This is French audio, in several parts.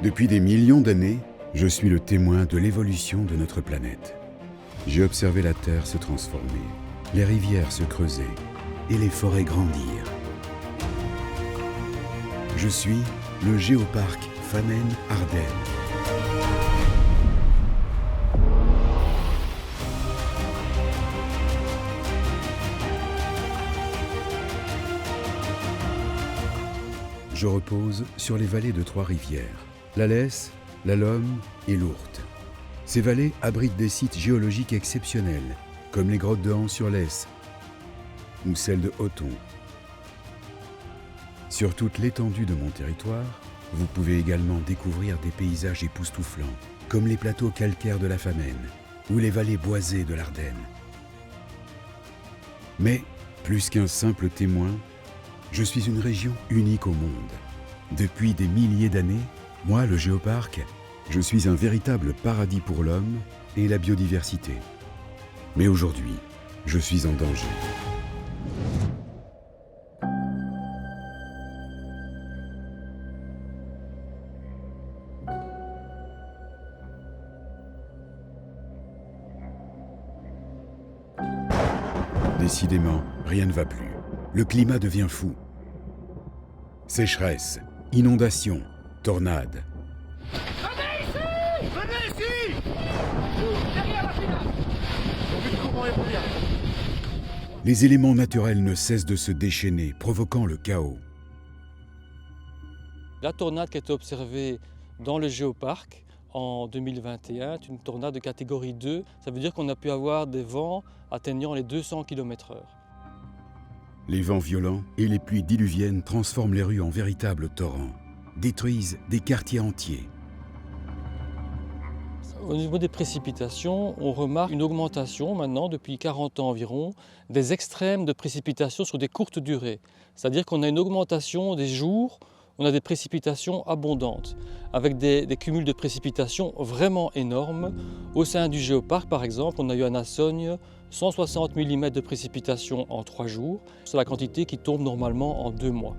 Depuis des millions d'années, je suis le témoin de l'évolution de notre planète. J'ai observé la Terre se transformer, les rivières se creuser et les forêts grandir. Je suis le géoparc Pfannen-Ardenne. Je repose sur les vallées de 3 rivières, la Lesse, la Lomme et l'Ourthe. Ces vallées abritent des sites géologiques exceptionnels, comme les grottes de Han-sur-Lesse ou celles de Hoton. Sur toute l'étendue de mon territoire, vous pouvez également découvrir des paysages époustouflants, comme les plateaux calcaires de la Famenne ou les vallées boisées de l'Ardenne. Mais, plus qu'un simple témoin, je suis une région unique au monde. Depuis des milliers d'années, moi, le géoparc, je suis un véritable paradis pour l'homme et la biodiversité. Mais aujourd'hui, je suis en danger. Décidément, rien ne va plus. Le climat devient fou. Sécheresse, inondations, tornades. Venez ici! Venez ici! Derrière la finale! Au but de courant et revient. Les éléments naturels ne cessent de se déchaîner, provoquant le chaos. La tornade qui a été observée dans le géoparc en 2021 est une tornade de catégorie 2. Ça veut dire qu'on a pu avoir des vents atteignant les 200 km/h. Les vents violents et les pluies diluviennes transforment les rues en véritables torrents, détruisent des quartiers entiers. Au niveau des précipitations, on remarque une augmentation maintenant, depuis 40 ans environ, des extrêmes de précipitations sur des courtes durées. C'est-à-dire qu'on a une augmentation des jours, on a des précipitations abondantes, avec des cumuls de précipitations vraiment énormes. Au sein du géoparc, par exemple, on a eu à Nassogne 160 mm de précipitations en 3 jours. C'est la quantité qui tombe normalement en 2 mois.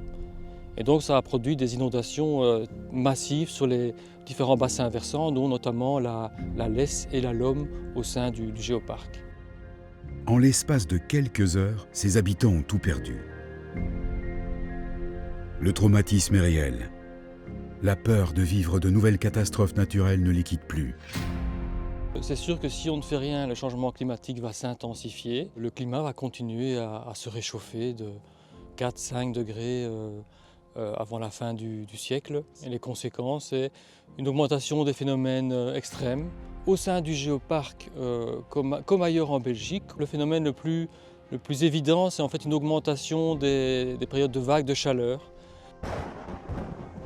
Et donc ça a produit des inondations massives sur les différents bassins versants, dont notamment la Lesse et la Lomme au sein du géoparc. En l'espace de quelques heures, ses habitants ont tout perdu. Le traumatisme est réel. La peur de vivre de nouvelles catastrophes naturelles ne les quitte plus. C'est sûr que si on ne fait rien, le changement climatique va s'intensifier. Le climat va continuer à se réchauffer de 4-5 degrés avant la fin du siècle. Et les conséquences, c'est une augmentation des phénomènes extrêmes. Au sein du géoparc, comme ailleurs en Belgique, le phénomène le plus évident, c'est en fait une augmentation des périodes de vagues de chaleur.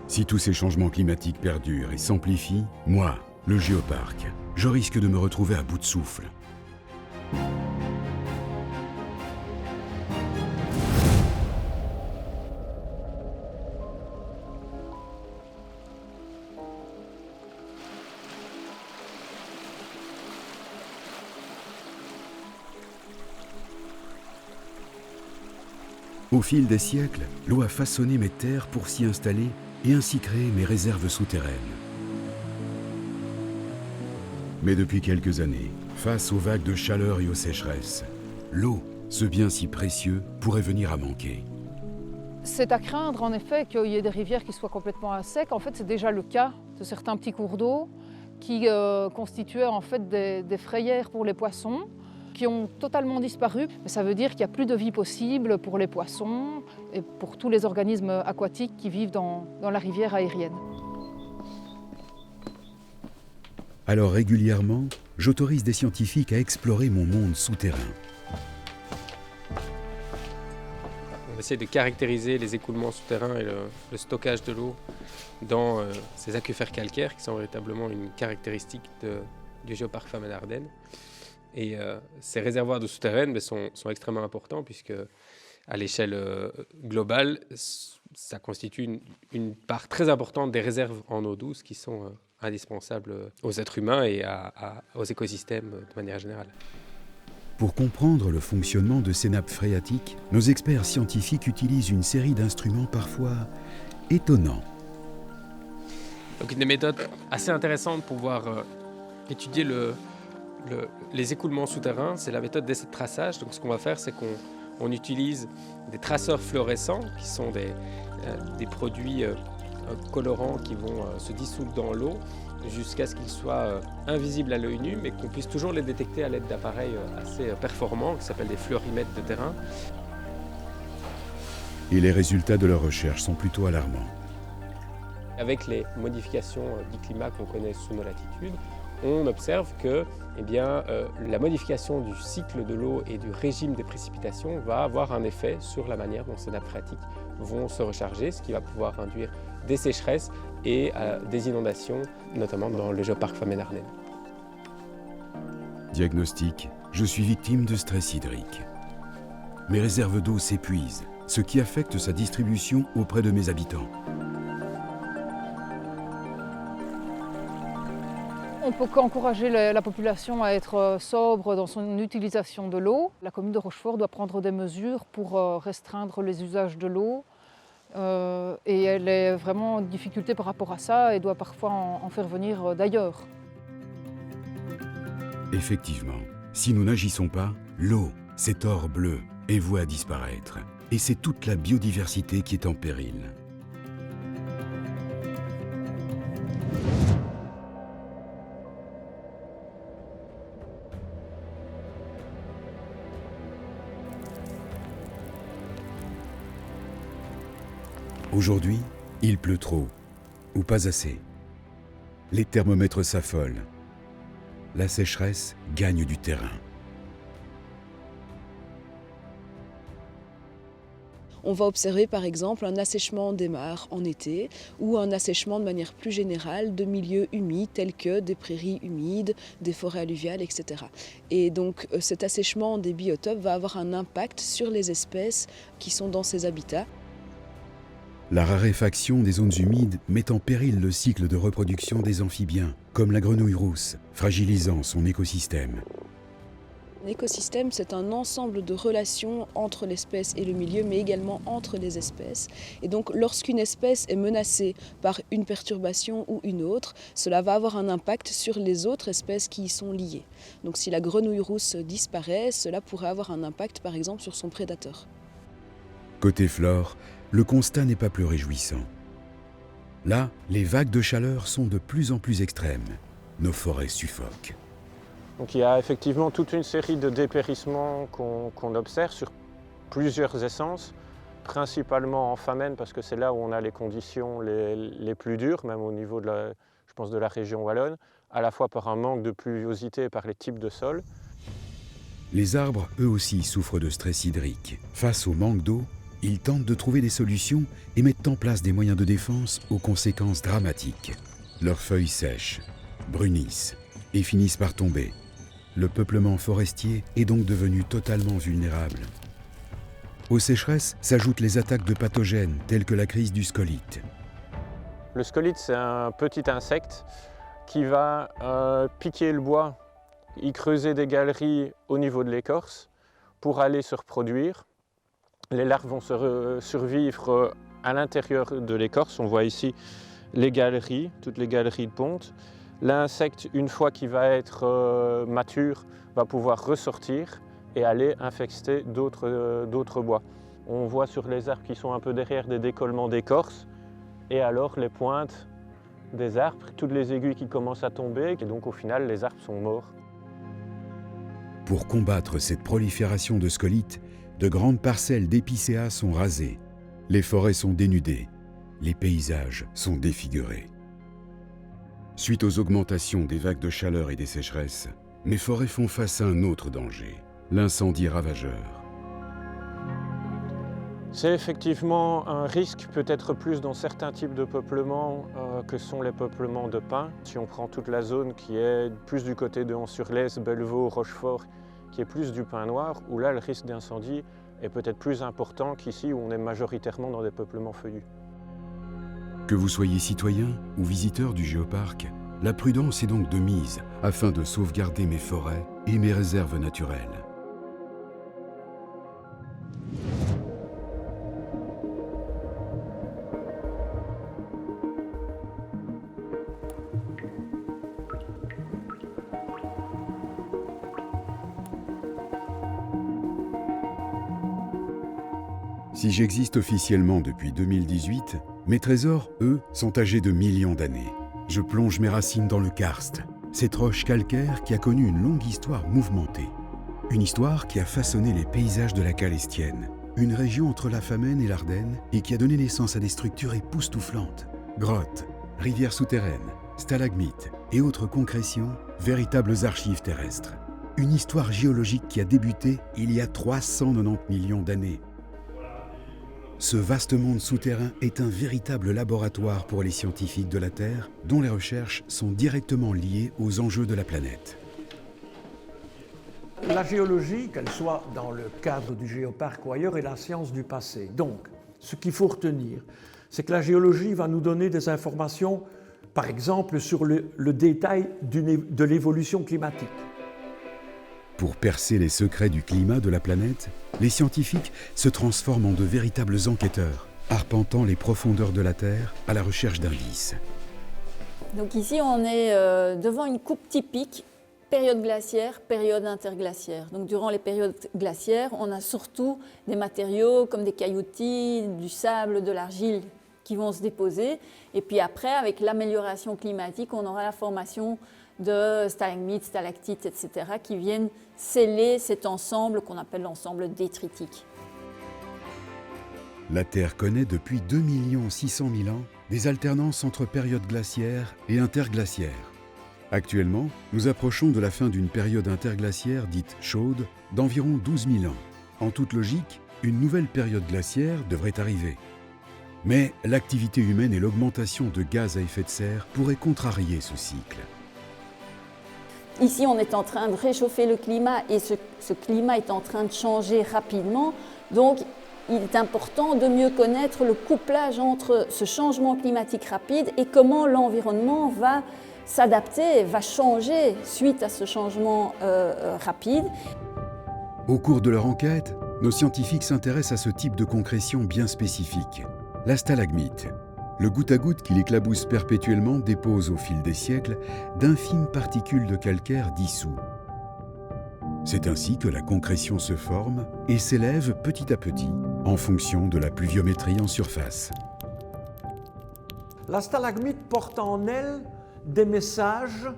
Si tous ces changements climatiques perdurent et s'amplifient, moi, le géoparc, je risque de me retrouver à bout de souffle. Au fil des siècles, l'eau a façonné mes terres pour s'y installer et ainsi créer mes réserves souterraines. Mais depuis quelques années, face aux vagues de chaleur et aux sécheresses, l'eau, ce bien si précieux, pourrait venir à manquer. C'est à craindre en effet qu'il y ait des rivières qui soient complètement à sec. En fait, c'est déjà le cas de certains petits cours d'eau qui constituaient en fait des frayères pour les poissons, qui ont totalement disparu. Mais ça veut dire qu'il n'y a plus de vie possible pour les poissons et pour tous les organismes aquatiques qui vivent dans la rivière aérienne. Alors régulièrement, j'autorise des scientifiques à explorer mon monde souterrain. On essaie de caractériser les écoulements souterrains et le stockage de l'eau dans ces aquifères calcaires qui sont véritablement une caractéristique du géoparc Pfannen-Ardenne. Et ces réservoirs d'eau souterraine sont extrêmement importants puisque à l'échelle globale, ça constitue une part très importante des réserves en eau douce qui sont indispensables aux êtres humains et aux écosystèmes de manière générale. Pour comprendre le fonctionnement de ces nappes phréatiques, nos experts scientifiques utilisent une série d'instruments parfois étonnants. Donc une des méthodes assez intéressantes pour pouvoir étudier les écoulements souterrains, c'est la méthode d'essai de traçage. Donc ce qu'on va faire, c'est qu'on utilise des traceurs fluorescents, qui sont des produits colorants qui vont se dissoudre dans l'eau jusqu'à ce qu'ils soient invisibles à l'œil nu, mais qu'on puisse toujours les détecter à l'aide d'appareils assez performants, qui s'appellent des fluorimètres de terrain. Et les résultats de leurs recherches sont plutôt alarmants. Avec les modifications du climat qu'on connaît sous nos latitudes, on observe que la modification du cycle de l'eau et du régime des précipitations va avoir un effet sur la manière dont ces nappes phréatiques vont se recharger, ce qui va pouvoir induire des sécheresses et des inondations, notamment dans le géoparc Famenne-Ardennes. Diagnostic, je suis victime de stress hydrique. Mes réserves d'eau s'épuisent, ce qui affecte sa distribution auprès de mes habitants. On ne peut qu'encourager la population à être sobre dans son utilisation de l'eau. La commune de Rochefort doit prendre des mesures pour restreindre les usages de l'eau. Et elle est vraiment en difficulté par rapport à ça et doit parfois en faire venir d'ailleurs. Effectivement, si nous n'agissons pas, l'eau, cet or bleu, est vouée à disparaître. Et c'est toute la biodiversité qui est en péril. Aujourd'hui, il pleut trop, ou pas assez. Les thermomètres s'affolent. La sécheresse gagne du terrain. On va observer par exemple un assèchement des mares en été ou un assèchement de manière plus générale de milieux humides tels que des prairies humides, des forêts alluviales, etc. Et donc cet assèchement des biotopes va avoir un impact sur les espèces qui sont dans ces habitats. La raréfaction des zones humides met en péril le cycle de reproduction des amphibiens, comme la grenouille rousse, fragilisant son écosystème. Un écosystème, c'est un ensemble de relations entre l'espèce et le milieu, mais également entre les espèces. Et donc, lorsqu'une espèce est menacée par une perturbation ou une autre, cela va avoir un impact sur les autres espèces qui y sont liées. Donc, si la grenouille rousse disparaît, cela pourrait avoir un impact, par exemple, sur son prédateur. Côté flore, le constat n'est pas plus réjouissant. Là, les vagues de chaleur sont de plus en plus extrêmes. Nos forêts suffoquent. Donc il y a effectivement toute une série de dépérissements qu'on observe sur plusieurs essences, principalement en Famenne parce que c'est là où on a les conditions les plus dures, même au niveau de la région wallonne, à la fois par un manque de pluviosité et par les types de sols. Les arbres, eux aussi, souffrent de stress hydrique. Face au manque d'eau, ils tentent de trouver des solutions et mettent en place des moyens de défense aux conséquences dramatiques. Leurs feuilles sèchent, brunissent et finissent par tomber. Le peuplement forestier est donc devenu totalement vulnérable. Aux sécheresses s'ajoutent les attaques de pathogènes tels que la crise du scolite. Le scolite, c'est un petit insecte qui va piquer le bois, y creuser des galeries au niveau de l'écorce pour aller se reproduire. Les larves vont survivre à l'intérieur de l'écorce. On voit ici les galeries, toutes les galeries de ponte. L'insecte, une fois qu'il va être mature, va pouvoir ressortir et aller infecter d'autres bois. On voit sur les arbres qui sont un peu derrière des décollements d'écorce et alors les pointes des arbres, toutes les aiguilles qui commencent à tomber et donc au final les arbres sont morts. Pour combattre cette prolifération de scolites, de grandes parcelles d'épicéas sont rasées, les forêts sont dénudées, les paysages sont défigurés. Suite aux augmentations des vagues de chaleur et des sécheresses, mes forêts font face à un autre danger, l'incendie ravageur. C'est effectivement un risque, peut-être plus dans certains types de peuplements que sont les peuplements de pins. Si on prend toute la zone qui est plus du côté de Hans-sur-Lesse, Bellevaux, Rochefort, qui est plus du pin noir, où là le risque d'incendie est peut-être plus important qu'ici où on est majoritairement dans des peuplements feuillus. Que vous soyez citoyen ou visiteur du géoparc, la prudence est donc de mise afin de sauvegarder mes forêts et mes réserves naturelles. Si j'existe officiellement depuis 2018, mes trésors, eux, sont âgés de millions d'années. Je plonge mes racines dans le karst, cette roche calcaire qui a connu une longue histoire mouvementée. Une histoire qui a façonné les paysages de la Calestienne, une région entre la Famenne et l'Ardenne et qui a donné naissance à des structures époustouflantes. Grottes, rivières souterraines, stalagmites et autres concrétions, véritables archives terrestres. Une histoire géologique qui a débuté il y a 390 millions d'années. Ce vaste monde souterrain est un véritable laboratoire pour les scientifiques de la Terre, dont les recherches sont directement liées aux enjeux de la planète. La géologie, qu'elle soit dans le cadre du géoparc ou ailleurs, est la science du passé. Donc, ce qu'il faut retenir, c'est que la géologie va nous donner des informations, par exemple, sur le détail de l'évolution climatique. Pour percer les secrets du climat de la planète, les scientifiques se transforment en de véritables enquêteurs, arpentant les profondeurs de la Terre à la recherche d'indices. Donc ici, on est devant une coupe typique, période glaciaire, période interglaciaire. Donc durant les périodes glaciaires, on a surtout des matériaux comme des cailloutis, du sable, de l'argile qui vont se déposer. Et puis après, avec l'amélioration climatique, on aura la formation de stalagmites, stalactites, etc., qui viennent sceller cet ensemble qu'on appelle l'ensemble détritique. La Terre connaît depuis 2 600 000 ans des alternances entre périodes glaciaires et interglaciaires. Actuellement, nous approchons de la fin d'une période interglaciaire dite chaude d'environ 12 000 ans. En toute logique, une nouvelle période glaciaire devrait arriver. Mais l'activité humaine et l'augmentation de gaz à effet de serre pourraient contrarier ce cycle. Ici, on est en train de réchauffer le climat et ce climat est en train de changer rapidement. Donc, il est important de mieux connaître le couplage entre ce changement climatique rapide et comment l'environnement va s'adapter, va changer suite à ce changement rapide. Au cours de leur enquête, nos scientifiques s'intéressent à ce type de concrétion bien spécifique, la stalagmite. Le goutte-à-goutte qui l'éclabousse perpétuellement dépose au fil des siècles d'infimes particules de calcaire dissous. C'est ainsi que la concrétion se forme et s'élève petit à petit en fonction de la pluviométrie en surface. La stalagmite porte en elle des messages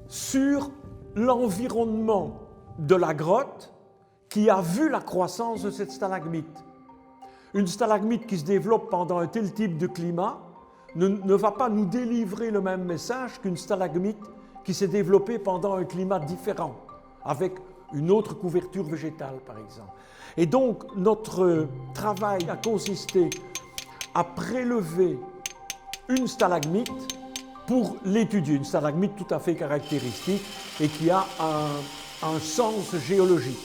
sur l'environnement de la grotte qui a vu la croissance de cette stalagmite. Une stalagmite qui se développe pendant un tel type de climat ne va pas nous délivrer le même message qu'une stalagmite qui s'est développée pendant un climat différent, avec une autre couverture végétale par exemple. Et donc notre travail a consisté à prélever une stalagmite pour l'étudier, une stalagmite tout à fait caractéristique et qui a un sens géologique.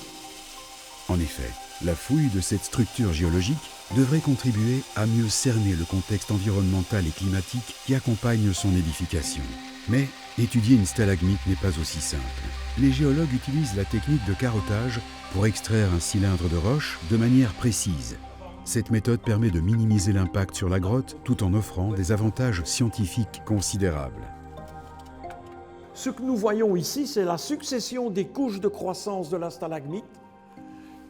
En effet, la fouille de cette structure géologique devrait contribuer à mieux cerner le contexte environnemental et climatique qui accompagne son édification. Mais étudier une stalagmite n'est pas aussi simple. Les géologues utilisent la technique de carottage pour extraire un cylindre de roche de manière précise. Cette méthode permet de minimiser l'impact sur la grotte tout en offrant des avantages scientifiques considérables. Ce que nous voyons ici, c'est la succession des couches de croissance de la stalagmite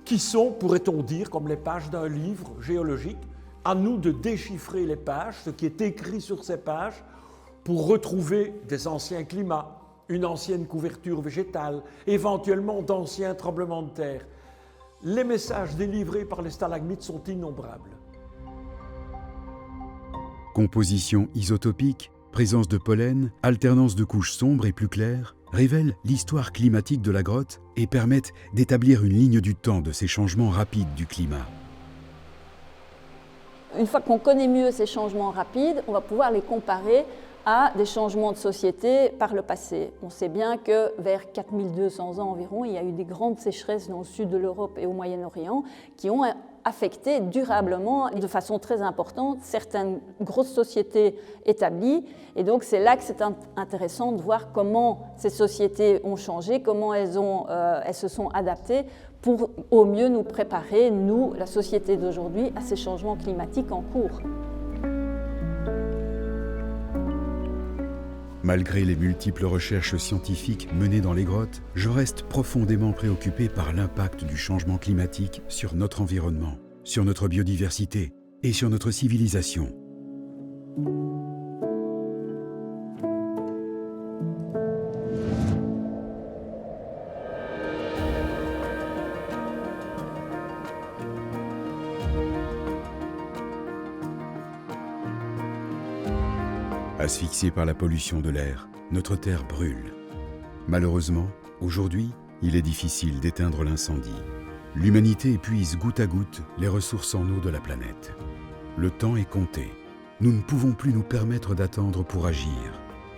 qui sont, pourrait-on dire, comme les pages d'un livre géologique. À nous de déchiffrer les pages, ce qui est écrit sur ces pages, pour retrouver des anciens climats, une ancienne couverture végétale, éventuellement d'anciens tremblements de terre. Les messages délivrés par les stalagmites sont innombrables. Composition isotopique, présence de pollen, alternance de couches sombres et plus claires révèlent l'histoire climatique de la grotte et permettent d'établir une ligne du temps de ces changements rapides du climat. Une fois qu'on connaît mieux ces changements rapides, on va pouvoir les comparer à des changements de société par le passé. On sait bien que vers 4200 ans environ, il y a eu des grandes sécheresses dans le sud de l'Europe et au Moyen-Orient qui ont affecté durablement, de façon très importante, certaines grosses sociétés établies. Et donc c'est là que c'est intéressant de voir comment ces sociétés ont changé, comment elles se sont adaptées pour au mieux nous préparer, nous, la société d'aujourd'hui, à ces changements climatiques en cours. Malgré les multiples recherches scientifiques menées dans les grottes, je reste profondément préoccupé par l'impact du changement climatique sur notre environnement. sur notre biodiversité et sur notre civilisation. Asphyxiée par la pollution de l'air, notre terre brûle. Malheureusement, aujourd'hui, il est difficile d'éteindre l'incendie. L'humanité épuise goutte à goutte les ressources en eau de la planète. Le temps est compté. Nous ne pouvons plus nous permettre d'attendre pour agir.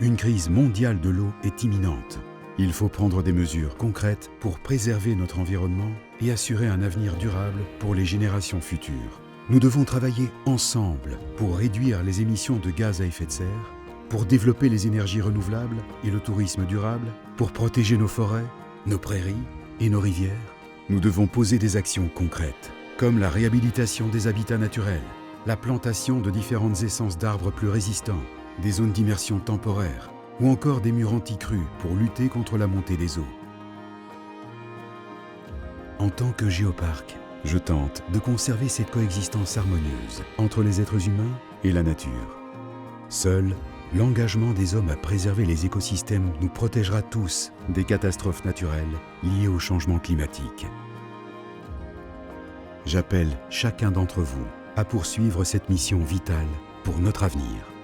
Une crise mondiale de l'eau est imminente. Il faut prendre des mesures concrètes pour préserver notre environnement et assurer un avenir durable pour les générations futures. Nous devons travailler ensemble pour réduire les émissions de gaz à effet de serre, pour développer les énergies renouvelables et le tourisme durable, pour protéger nos forêts, nos prairies et nos rivières. Nous devons poser des actions concrètes, comme la réhabilitation des habitats naturels, la plantation de différentes essences d'arbres plus résistants, des zones d'immersion temporaire ou encore des murs anti-crues pour lutter contre la montée des eaux. En tant que géoparc, je tente de conserver cette coexistence harmonieuse entre les êtres humains et la nature. Seul l'engagement des hommes à préserver les écosystèmes nous protégera tous des catastrophes naturelles liées au changement climatique. J'appelle chacun d'entre vous à poursuivre cette mission vitale pour notre avenir.